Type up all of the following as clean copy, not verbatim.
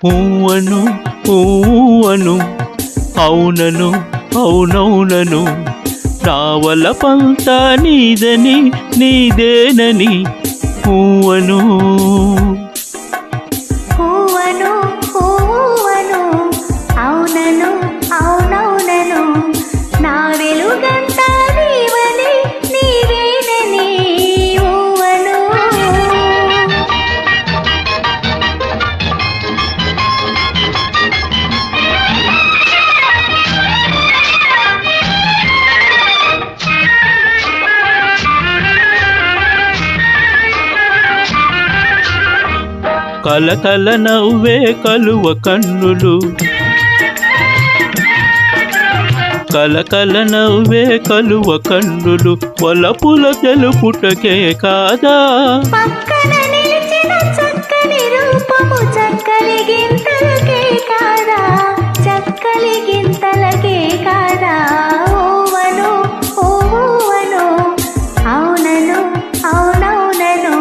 ఊవను ఊవను అవునను అవునవునను రావల పంత నీదని నీదేనని ఊవను ఊవను ఊవను అవునను అవునవునను నా వెలుగంతా నీవని నీవేనని ఊవను కలకల నవ్వే కలువ కన్నులు కలకల నవ్వే కలువ కన్నులు వలపుల తెలుపుటకే కాదా పక్కన నిలిచిన చక్కని రూపము చక్కలి గింతలకే కాదా చక్కలి గింతలకే కాదా ఊవను ఊవను అవునను అవునవునను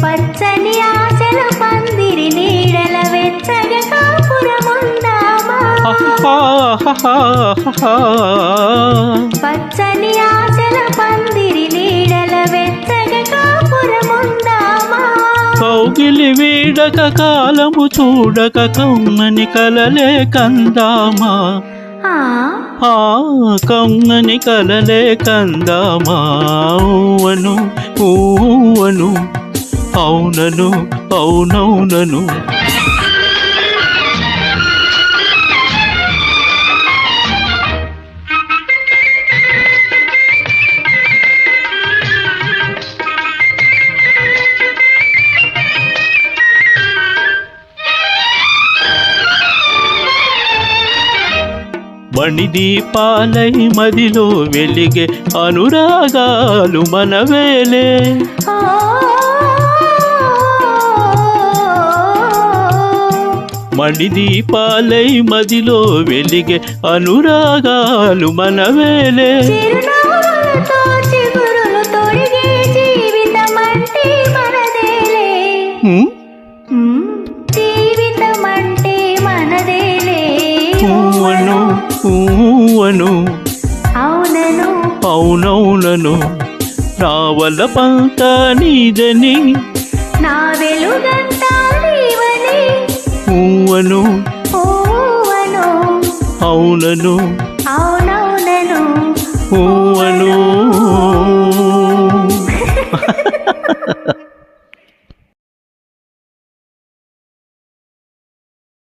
పచ్చని ఆశల పందిరి నీడల వెచ్చగ కాపురముందామా పచ్చని ఆశల పందిరి నీడల వెచ్చగ కాపురముందామా కౌగిలి వీడక కాలము చూడక కమ్మని కలలే కందామా ఆ కమ్మని కలలే కందామా ఊవను ఊవను అవునను అవునవునను మణిదీపాలై మదిలో వెలిగే అనురాగాలు మనవేలే మణిదీపాలై మదిలో వెలిగే అనురాగాలు మనవేలే చిరునవ్వులతో చిగురులు తొడిగే జీవితమంటే మనదేలే జీవితమంటే మనదేలే ఊవను ఊవను అవునను అవునవునను రావల పంత నీదని నా వెలుగంతా నీవని ఊవను ఊవను అవునను అవునవునను ఊ